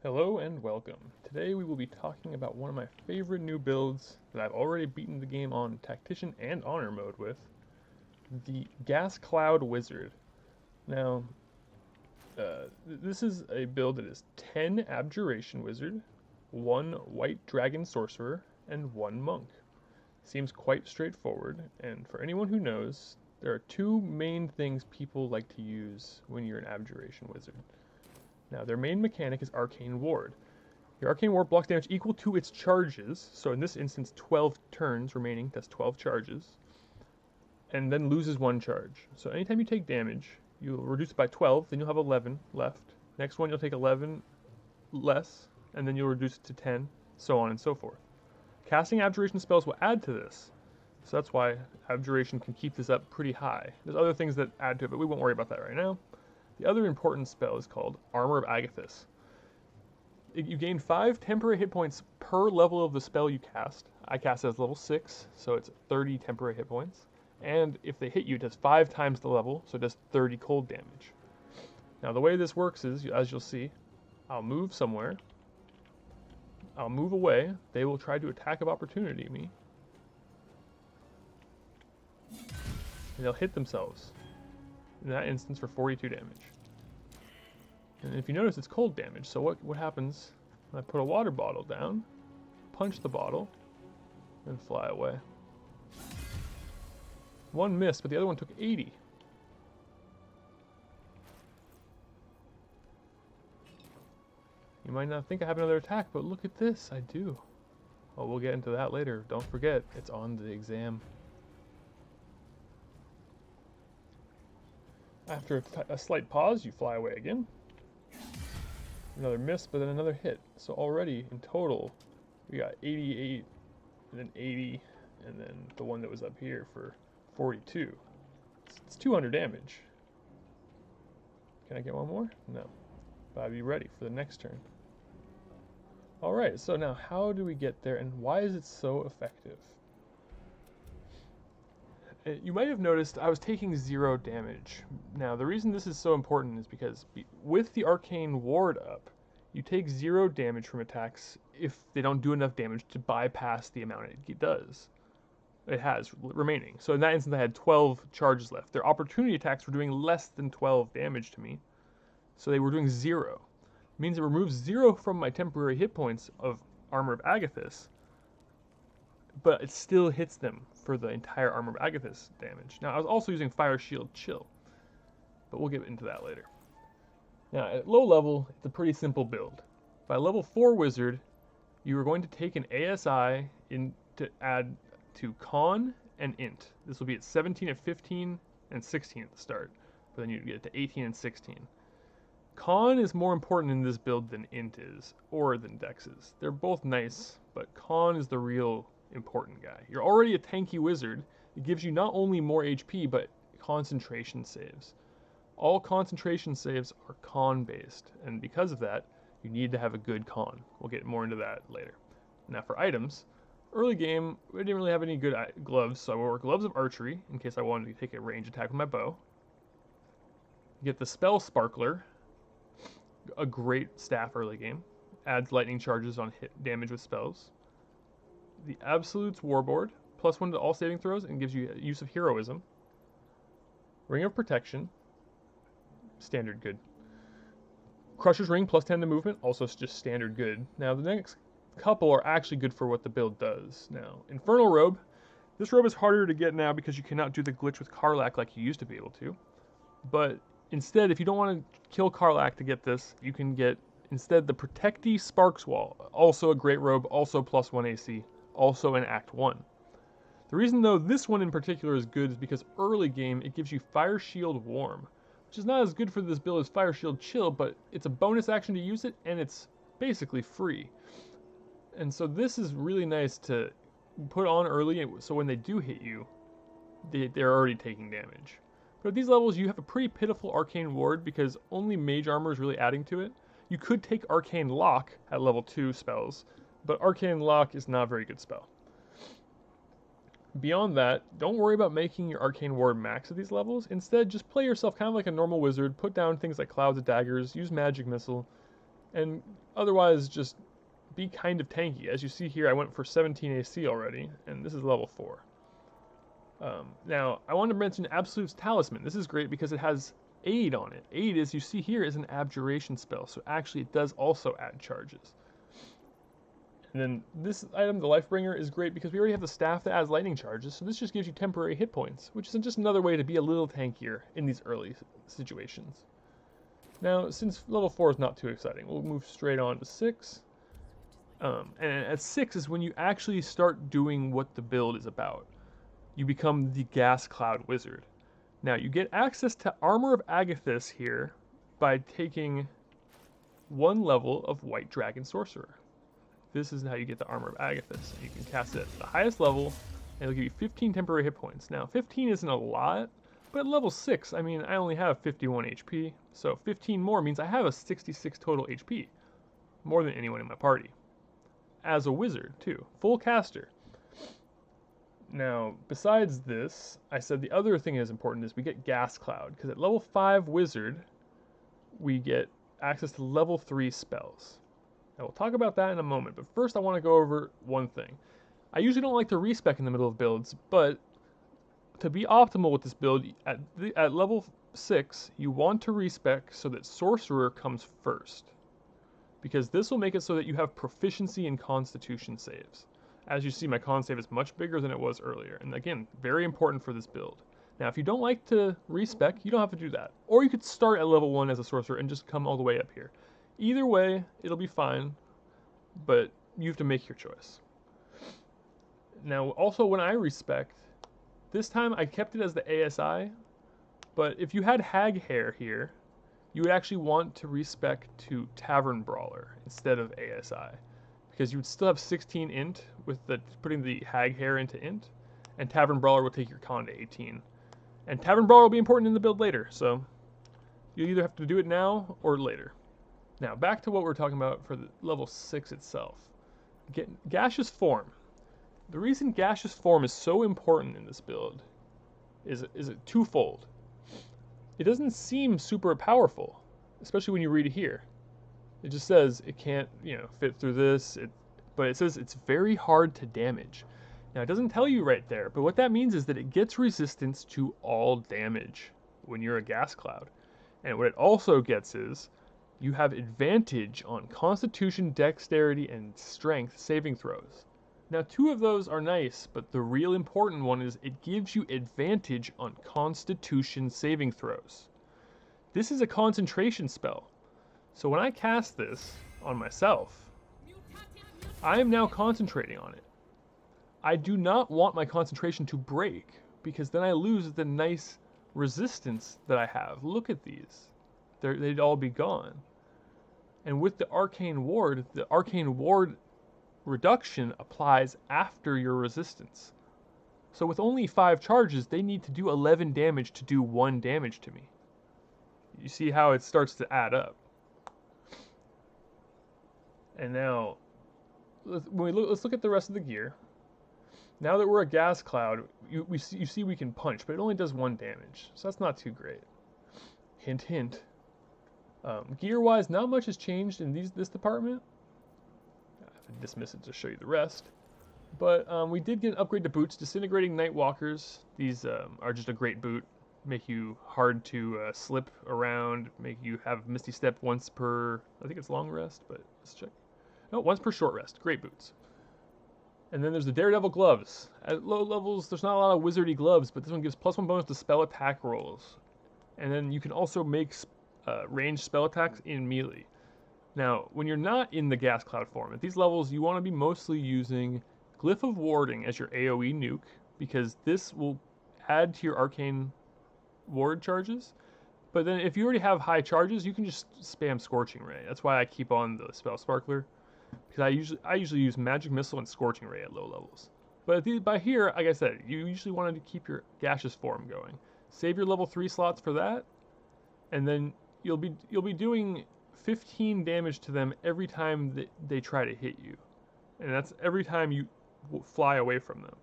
Hello and welcome. Today we will be talking about one of my favorite new builds that I've already beaten the game on Tactician and Honor mode with, the Gas Cloud Wizard. Now, this is a build that is 10 Abjuration Wizard, 1 White Dragon Sorcerer, and 1 Monk. Seems quite straightforward, and for anyone who knows, there are two main things people like to use when you're an Abjuration Wizard. Now, their main mechanic is Arcane Ward. Your Arcane Ward blocks damage equal to its charges, so in this instance 12 turns remaining, that's 12 charges, and then loses 1 charge. So anytime you take damage, you'll reduce it by 12, then you'll have 11 left. Next one you'll take 11 less, and then you'll reduce it to 10, so on and so forth. Casting Abjuration spells will add to this, so that's why Abjuration can keep this up pretty high. There's other things that add to it, but we won't worry about that right now. The other important spell is called Armor of Agathys. You gain 5 temporary hit points per level of the spell you cast. I cast it as level 6, so it's 30 temporary hit points. And if they hit you, it does 5 times the level, so it does 30 cold damage. Now the way this works is, as you'll see, I'll move somewhere. I'll move away. They will try to attack of opportunity me. And they'll hit themselves. In that instance for 42 damage. And if you notice, it's cold damage. So what happens when I put a water bottle down, punch the bottle, and fly away? One missed, but the other one took 80. You might not think I have another attack, but look at this, I do. Oh, we'll get into that later. Don't forget, it's on the exam. After a slight pause, you fly away again. Another miss, but then another hit. So already, in total, we got 88, and then 80, and then the one that was up here for 42. It's 200 damage. Can I get one more? No. But I'll be ready for the next turn. Alright, so now how do we get there, and why is it so effective? You might have noticed I was taking 0 damage. Now, the reason this is so important is because with the Arcane Ward up, you take 0 damage from attacks if they don't do enough damage to bypass the amount it does. It has remaining. So in that instance, I had 12 charges left. Their opportunity attacks were doing less than 12 damage to me. So they were doing 0. It means it removes 0 from my temporary hit points of Armor of Agathys, but it still hits them for the entire Armor of Agathys damage. Now, I was also using Fire Shield Chill, but we'll get into that later. Now, at low level, it's a pretty simple build. By level 4 Wizard, you are going to take an ASI in to add to Con and Int. This will be at 17 at 15 and 16 at the start, but then you get to 18 and 16. Con is more important in this build than Int is, or than Dex is. They're both nice, but Con is the real important guy. You're already a tanky wizard. It gives you not only more HP, but concentration saves. All concentration saves are con based, and because of that, you need to have a good con. We'll get more into that later. Now for items, early game, we didn't really have any good gloves, so I wore gloves of archery in case I wanted to take a range attack with my bow. You get the spell sparkler, a great staff early game, adds lightning charges on hit damage with spells. The Absolute's Warboard, +1 to all saving throws, and gives you use of heroism. Ring of Protection, standard good. Crusher's Ring, +10 to movement, also just standard good. Now the next couple are actually good for what the build does. Now, Infernal Robe. This robe is harder to get now because you cannot do the glitch with Karlach like you used to be able to. But instead, if you don't want to kill Karlach to get this, you can get instead the Protectee Sparks Wall, also a great robe, also +1 AC. Also in Act 1. The reason though this one in particular is good is because early game it gives you Fire Shield Warm, which is not as good for this build as Fire Shield Chill, but it's a bonus action to use it and it's basically free. And so this is really nice to put on early so when they do hit you, they're already taking damage. But at these levels you have a pretty pitiful Arcane Ward because only Mage Armor is really adding to it. You could take Arcane Lock at level 2 spells, but Arcane Lock is not a very good spell. Beyond that, don't worry about making your Arcane Ward max at these levels. Instead, just play yourself kind of like a normal wizard, put down things like Clouds of Daggers, use Magic Missile, And otherwise, just be kind of tanky. As you see here, I went for 17 AC already, and this is level 4. Now, I want to mention Absolute's Talisman. This is great because it has Aid on it. Aid, as you see here, is an Abjuration spell, so actually it does also add charges. And then this item, the Lifebringer, is great because we already have the staff that adds lightning charges, so this just gives you temporary hit points, which is just another way to be a little tankier in these early situations. Now, since level 4 is not too exciting, we'll move straight on to 6. And at 6 is when you actually start doing what the build is about. You become the Gas Cloud Wizard. Now, you get access to Armor of Agathys here by taking 1 level of White Dragon Sorcerer. This is how you get the Armor of Agathys. You can cast it at the highest level, and it'll give you 15 temporary hit points. Now, 15 isn't a lot, but at level 6, I mean, I only have 51 HP, so 15 more means I have a 66 total HP. More than anyone in my party. As a wizard, too. Full caster. Now, besides this, I said the other thing that is important is we get Gas Cloud, because at level 5 wizard, we get access to level 3 spells. Now, we'll talk about that in a moment, but first I want to go over one thing. I usually don't like to respec in the middle of builds, but to be optimal with this build, at level 6, you want to respec so that Sorcerer comes first, because this will make it so that you have proficiency in Constitution saves. As you see, my con save is much bigger than it was earlier, and again, very important for this build. Now, if you don't like to respec, you don't have to do that. Or you could start at level 1 as a Sorcerer and just come all the way up here. Either way, it'll be fine, but you have to make your choice. Now, also when I respec, this time I kept it as the ASI, but if you had Hag Hair here, you would actually want to respec to Tavern Brawler instead of ASI, because you would still have 16 int with putting the Hag Hair into int, and Tavern Brawler will take your con to 18. And Tavern Brawler will be important in the build later, so you either have to do it now or later. Now, back to what we're talking about for the level 6 itself. Gaseous Form. The reason Gaseous Form is so important in this build is twofold. It doesn't seem super powerful, especially when you read it here. It just says it can't, fit through this, but it says it's very hard to damage. Now, it doesn't tell you right there, but what that means is that it gets resistance to all damage when you're a gas cloud. And what it also gets is you have advantage on Constitution, Dexterity, and Strength saving throws. Now, 2 of those are nice, but the real important one is it gives you advantage on Constitution saving throws. This is a concentration spell. So when I cast this on myself, I am now concentrating on it. I do not want my concentration to break, because then I lose the nice resistance that I have. Look at these. They'd all be gone. And with the Arcane Ward reduction applies after your resistance. So with only 5 charges, they need to do 11 damage to do 1 damage to me. You see how it starts to add up. And now, let's look at the rest of the gear. Now that we're a gas cloud, you see we can punch, but it only does 1 damage, so that's not too great. Hint, hint. Gear-wise, not much has changed in this department. I have to dismiss it to show you the rest. But we did get an upgrade to boots. Disintegrating Nightwalkers. These are just a great boot. Make you hard to slip around. Make you have Misty Step once per, I think it's long rest, but let's check. No, once per short rest. Great boots. And then there's the Daredevil Gloves. At low levels, there's not a lot of wizardy gloves, but this one gives +1 bonus to spell attack rolls. And then you can also make ranged spell attacks in melee. Now, when you're not in the gas cloud form, at these levels, you want to be mostly using Glyph of Warding as your AoE nuke, because this will add to your Arcane Ward charges. But then if you already have high charges, you can just spam Scorching Ray. That's why I keep on the Spell Sparkler, because I usually use Magic Missile and Scorching Ray at low levels. But by here, like I said, you usually want to keep your gaseous form going. Save your level 3 slots for that, and then you'll be doing 15 damage to them every time that they try to hit you, and that's every time you fly away from them.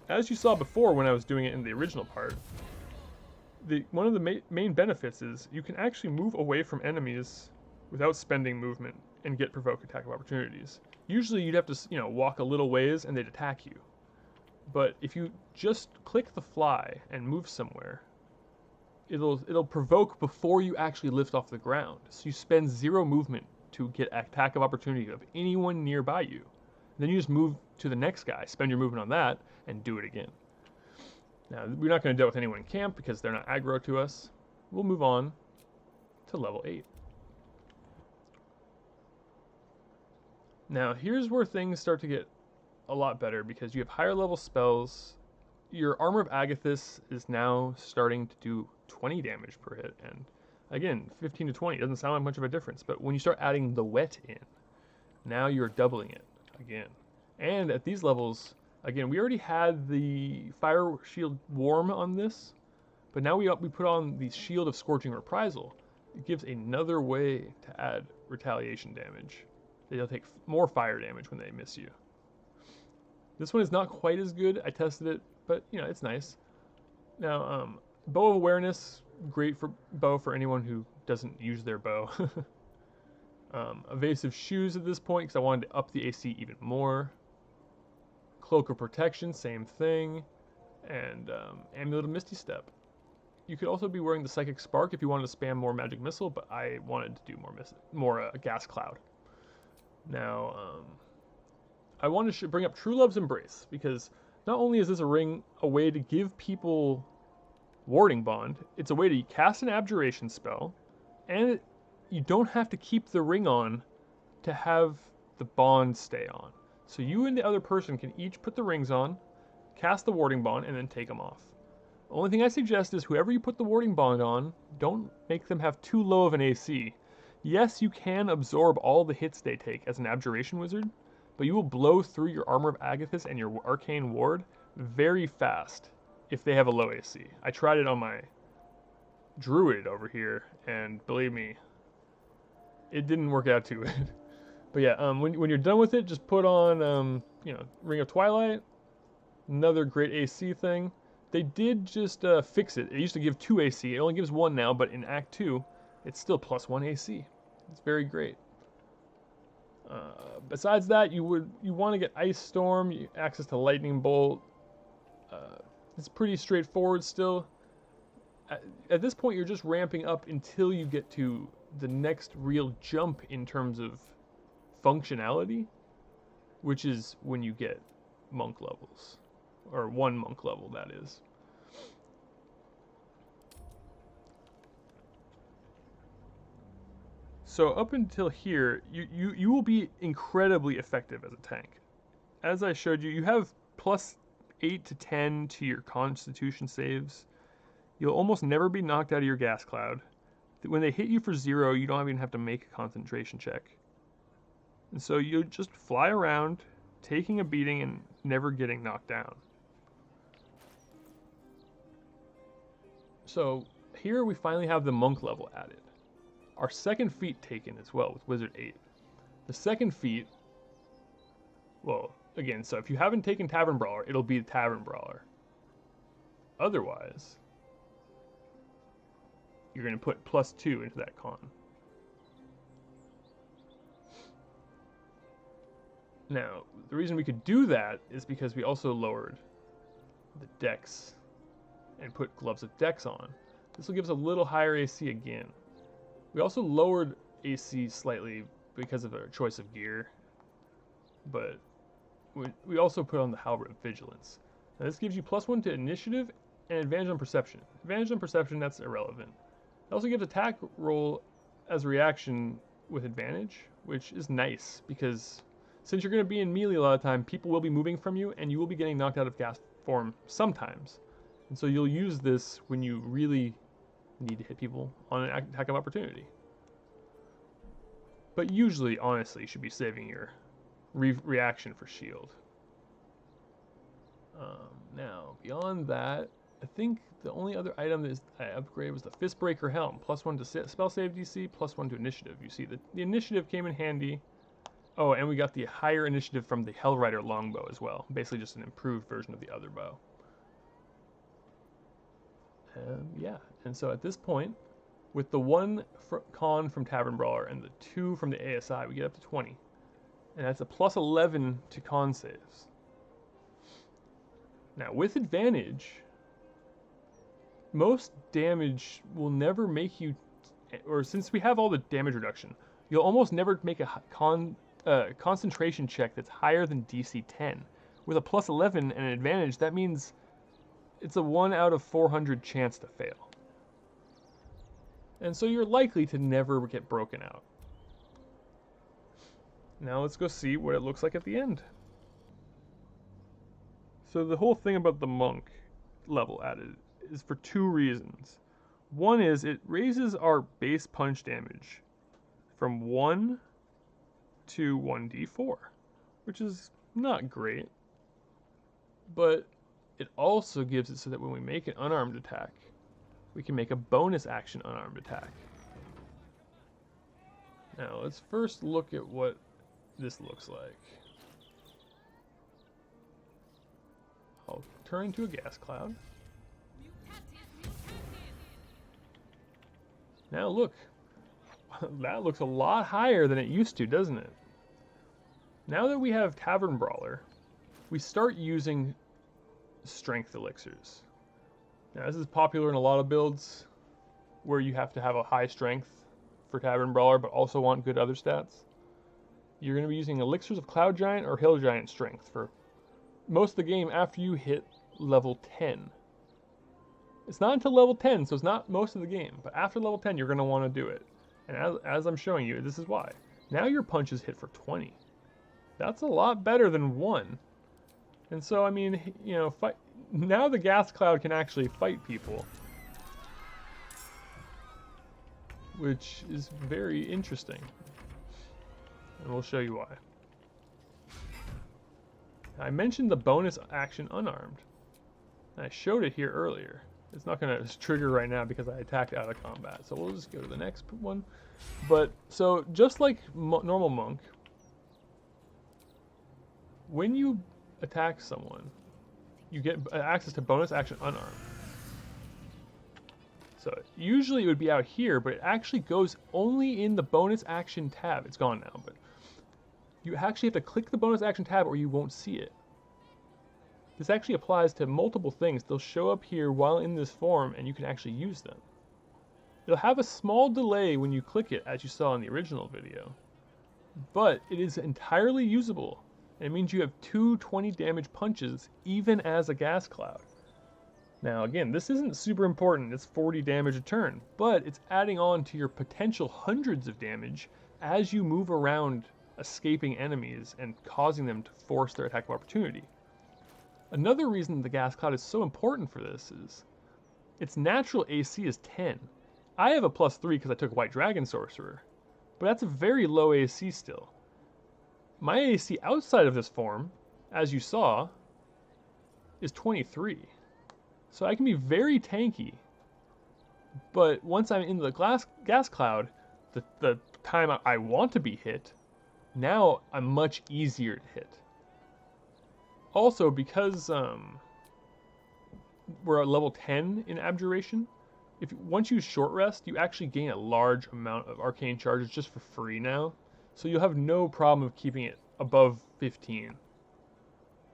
As you saw before when I was doing it in the original part, one of the main benefits is you can actually move away from enemies without spending movement and get provoke attack of opportunities. Usually you'd have to, walk a little ways and they'd attack you. But if you just click the fly and move somewhere, it'll provoke before you actually lift off the ground. So you spend 0 movement to get attack of opportunity of anyone nearby you. Then you just move to the next guy, spend your movement on that, and do it again. Now, we're not going to deal with anyone in camp because they're not aggro to us. We'll move on to level 8. Now, here's where things start to get a lot better because you have higher level spells. Your Armor of Agathys is now starting to do 20 damage per hit, and again, 15 to 20 doesn't sound like much of a difference, but when you start adding the wet in, now you're doubling it again. And at these levels, again, we already had the Fire Shield Warm on this, but now we put on the Shield of Scorching Reprisal. It gives another way to add retaliation damage. They'll take more fire damage when they miss you. This one is not quite as good. I tested it, but it's nice. Now, Bow of Awareness, great for bow for anyone who doesn't use their bow. Evasive Shoes at this point because I wanted to up the AC even more. Cloak of Protection, same thing. And Amulet of Misty Step. You could also be wearing the Psychic Spark if you wanted to spam more Magic Missile, but I wanted to do more Gas Cloud. Now, I wanted to bring up True Love's Embrace because not only is this a way to give people Warding Bond, it's a way to cast an Abjuration spell, and you don't have to keep the ring on to have the bond stay on. So you and the other person can each put the rings on, cast the Warding Bond, and then take them off. The only thing I suggest is whoever you put the Warding Bond on, don't make them have too low of an AC. Yes, you can absorb all the hits they take as an Abjuration Wizard, but you will blow through your Armor of Agathys and your Arcane Ward very fast if they have a low AC. I tried it on my Druid over here, and believe me, it didn't work out too good. But yeah, when you're done with it, just put on, Ring of Twilight, another great AC thing. They did just fix it. It used to give 2 AC. It only gives 1 now, but in Act 2, it's still +1 AC. It's very great. Besides that, you want to get Ice Storm, access to Lightning Bolt. It's pretty straightforward still. At this point, you're just ramping up until you get to the next real jump in terms of functionality, which is when you get monk levels, or 1 monk level, that is. So up until here, you will be incredibly effective as a tank. As I showed you, you have +8 to 10 to your Constitution saves. You'll almost never be knocked out of your Gas Cloud. When they hit you for 0, you don't even have to make a concentration check. And so you just fly around, taking a beating and never getting knocked down. So here we finally have the monk level added. Our second feat taken as well with Wizard 8. The second feat, well, again, so if you haven't taken Tavern Brawler, it'll be Tavern Brawler. Otherwise, you're going to put +2 into that con. Now, the reason we could do that is because we also lowered the Dex and put Gloves of Dex on. This will give us a little higher AC again. We also lowered AC slightly because of our choice of gear, but we also put on the Halberd of Vigilance. Now this gives you +1 to Initiative and Advantage on Perception. Advantage on Perception, that's irrelevant. It also gives attack roll as a reaction with advantage, which is nice because since you're going to be in melee a lot of the time, people will be moving from you and you will be getting knocked out of gas form sometimes. And so you'll use this when you really need to hit people on an attack of opportunity. But usually, honestly, you should be saving your reaction for shield. Now, beyond that, I think the only other item that I upgraded was the Fistbreaker Helm. +1 to spell save DC, +1 to initiative. You see, the initiative came in handy. Oh, and we got the higher initiative from the Hellrider Longbow as well. Basically just an improved version of the other bow. Yeah, and so at this point, With the 1 con from Tavern Brawler and the 2 from the ASI, we get up to 20. And that's a plus 11 to con saves. Now, with advantage, most damage will never make you, or since we have all the damage reduction, you'll almost never make a concentration check that's higher than DC 10. With a plus 11 and an advantage, that means it's a 1 out of 400 chance to fail. And so you're likely to never get broken out. Now let's go see what it looks like at the end. So the whole thing about the monk level added is for 2 reasons. One is it raises our base punch damage from 1 to 1d4, which is not great, but it also gives it so that when we make an unarmed attack, we can make a bonus action unarmed attack. Now let's first look at what this looks like. I'll turn into a gas cloud. Now look, that looks a lot higher than it used to, doesn't it? Now that we have Tavern Brawler, we start using strength elixirs. Now this is popular in a lot of builds where you have to have a high strength for Tavern Brawler but also want good other stats. You're going to be using elixirs of Cloud Giant or Hill Giant strength for most of the game after you hit level 10. It's not until level 10, so it's not most of the game, but after level 10 you're going to want to do it. And as I'm showing you, this is why. Now your punches hit for 20. That's a lot better than 1. And so, I mean, you know, now the gas cloud can actually fight people, which is very interesting. And we'll show you why. I mentioned the bonus action unarmed. I showed it here earlier. It's not going to trigger right now because I attacked out of combat. So we'll just go to the next one. But, so, just like normal monk, when you attack someone, you get access to bonus action unarmed. So, usually it would be out here, but it actually goes only in the bonus action tab. It's gone now, but you actually have to click the bonus action tab or you won't see it. This actually applies to multiple things. They'll show up here while in this form and you can actually use them. It'll have a small delay when you click it, as you saw in the original video, but it is entirely usable. And it means you have 2 20 damage punches even as a gas cloud. Now again, this isn't super important, it's 40 damage a turn, but it's adding on to your potential hundreds of damage as you move around escaping enemies and causing them to force their attack of opportunity. Another reason the gas cloud is so important for this is its natural AC is 10. I have a +3 because I took White Dragon Sorcerer, but that's a very low AC still. My AC outside of this form, as you saw, is 23. So I can be very tanky, but once I'm in the gas cloud, the time I want to be hit, now I'm much easier to hit. Also, because we're at level 10 in Abjuration, once you short rest, you actually gain a large amount of arcane charges just for free now. So you'll have no problem of keeping it above 15.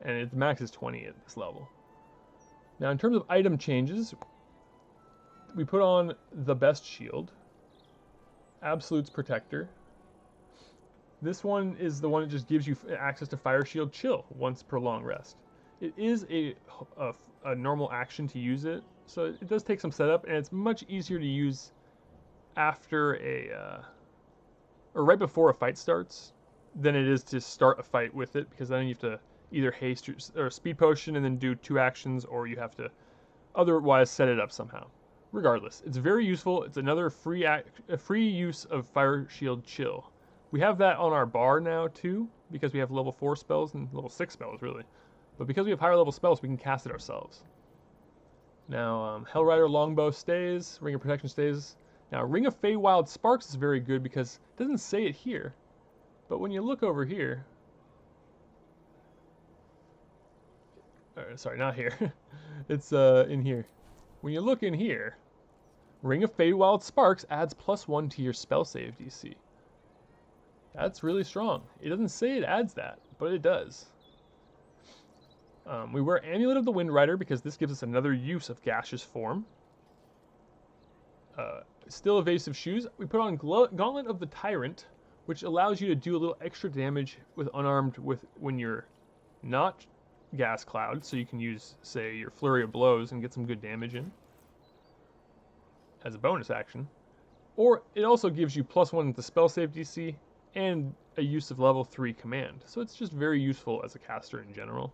And the max is 20 at this level. Now in terms of item changes, we put on the best shield, Absolute's Protector. This one is the one that just gives you access to Fire Shield Chill once per long rest. It is a normal action to use it, so it does take some setup, and it's much easier to use after or right before a fight starts than it is to start a fight with it, because then you have to either haste or speed potion and then do 2 actions, or you have to otherwise set it up somehow. Regardless, it's very useful. It's another free use of Fire Shield Chill. We have that on our bar now too, because we have level 4 spells and level 6 spells really. But because we have higher level spells, we can cast it ourselves. Now, Hellrider Longbow stays, Ring of Protection stays. Now, Ring of Feywild Sparks is very good because it doesn't say it here, but when you look over here, sorry, not here, it's in here. When you look in here, Ring of Feywild Sparks adds +1 to your spell save DC. That's really strong. It doesn't say it adds that, but it does. We wear Amulet of the Wind Rider because this gives us another use of Gaseous form. Still Evasive Shoes. We put on Gauntlet of the Tyrant, which allows you to do a little extra damage with unarmed when you're not Gas Cloud, so you can use, say, your Flurry of Blows and get some good damage in as a bonus action. Or it also gives you +1 to spell save DC and a use of level 3 command. So it's just very useful as a caster in general.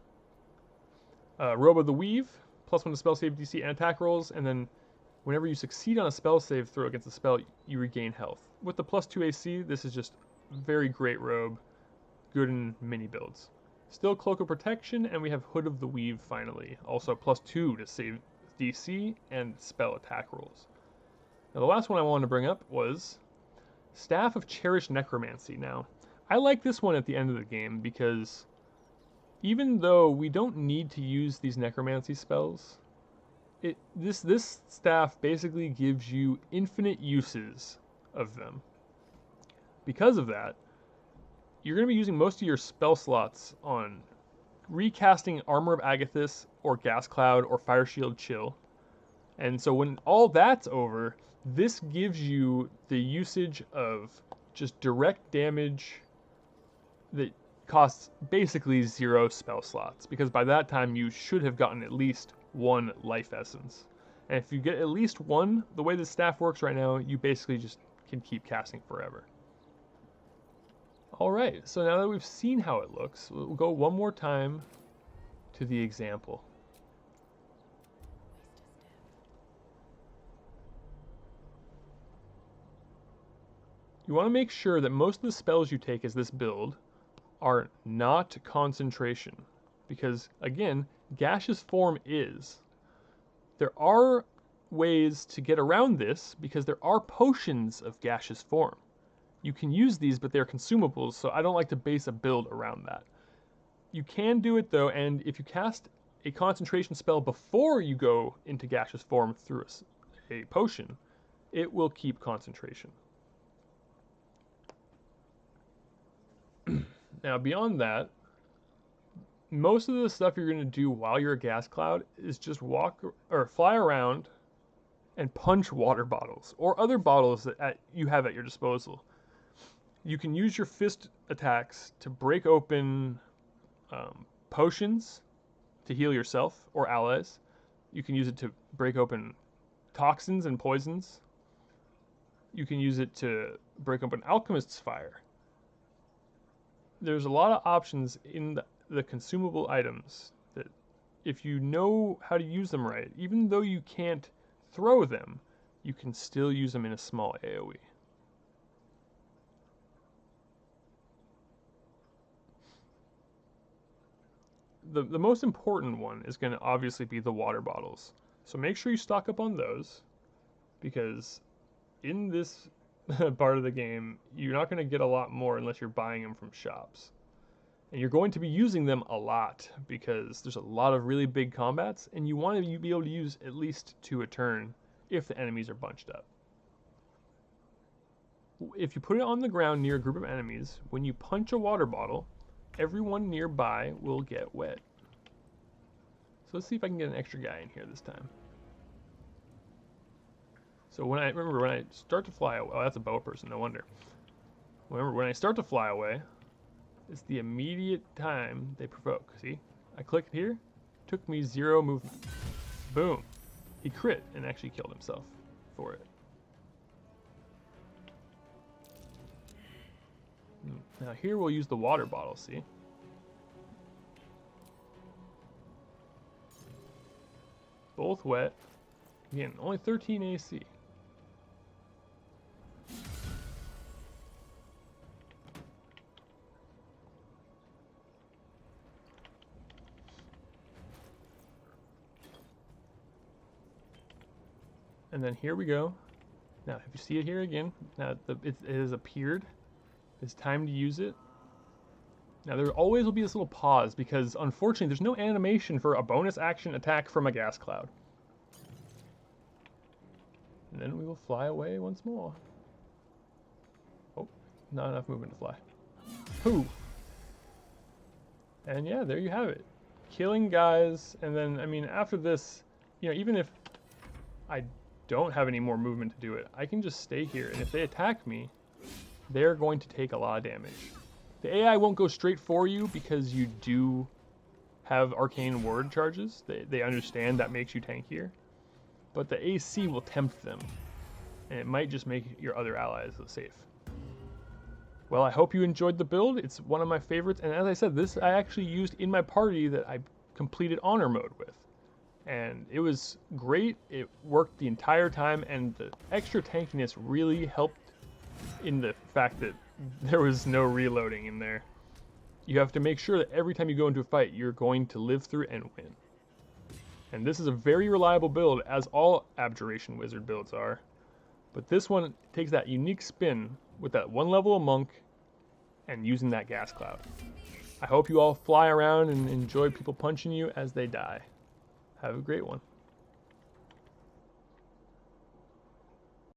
Robe of the Weave, +1 to spell save DC and attack rolls, and then whenever you succeed on a spell save throw against a spell, you regain health. With the +2 AC, this is just very great robe, good in mini builds. Still Cloak of Protection, and we have Hood of the Weave finally, also +2 to save DC and spell attack rolls. Now the last one I wanted to bring up was Staff of Cherished Necromancy. Now, I like this one at the end of the game because even though we don't need to use these necromancy spells, this staff basically gives you infinite uses of them. Because of that, you're going to be using most of your spell slots on recasting Armor of Agathys or Gas Cloud or Fire Shield Chill. And so when all that's over, this gives you the usage of just direct damage that costs basically 0 spell slots, because by that time you should have gotten at least 1 life essence. And if you get at least 1, the way the staff works right now, you basically just can keep casting forever. Alright, so now that we've seen how it looks, we'll go one more time to the example. You want to make sure that most of the spells you take as this build are not concentration, because again, gaseous form is. There are ways to get around this because there are potions of gaseous form. You can use these, but they're consumables, so I don't like to base a build around that. You can do it though, and if you cast a concentration spell before you go into gaseous form through a potion, it will keep concentration. Now, beyond that, most of the stuff you're going to do while you're a gas cloud is just walk or fly around and punch water bottles or other bottles that you have at your disposal. You can use your fist attacks to break open potions to heal yourself or allies. You can use it to break open toxins and poisons. You can use it to break open Alchemist's Fire. There's a lot of options in the consumable items that if you know how to use them right, even though you can't throw them, you can still use them in a small AoE. The most important one is going to obviously be the water bottles. So make sure you stock up on those, because in this part of the game, you're not going to get a lot more unless you're buying them from shops. And you're going to be using them a lot because there's a lot of really big combats, and you want to be able to use at least 2 a turn if the enemies are bunched up. If you put it on the ground near a group of enemies, when you punch a water bottle, everyone nearby will get wet. So let's see if I can get an extra guy in here this time. So when I start to fly away, oh, that's a bow person, no wonder. Remember, when I start to fly away, it's the immediate time they provoke. See? I clicked here, took me 0 movement. Boom. He crit and actually killed himself for it. Now here we'll use the water bottle, see? Both wet. Again, only 13 AC. And then here we go. Now, if you see it here again, now it has appeared. It's time to use it. Now, there always will be this little pause because, unfortunately, there's no animation for a bonus action attack from a gas cloud. And then we will fly away once more. Oh, not enough movement to fly. Whoo! And yeah, there you have it. Killing guys, and then, I mean, after this, you know, even if I don't have any more movement to do it, I can just stay here, and if they attack me, they're going to take a lot of damage. The AI won't go straight for you because you do have Arcane Ward charges. They understand that makes you tankier. But the AC will tempt them, and it might just make your other allies safe. Well, I hope you enjoyed the build. It's one of my favorites, and as I said, this I actually used in my party that I completed Honor Mode with. And it was great. It worked the entire time, and the extra tankiness really helped in the fact that there was no reloading in there. You have to make sure that every time you go into a fight, you're going to live through it and win. And this is a very reliable build, as all Abjuration Wizard builds are. But this one takes that unique spin with that one level of monk and using that gas cloud. I hope you all fly around and enjoy people punching you as they die. Have a great one.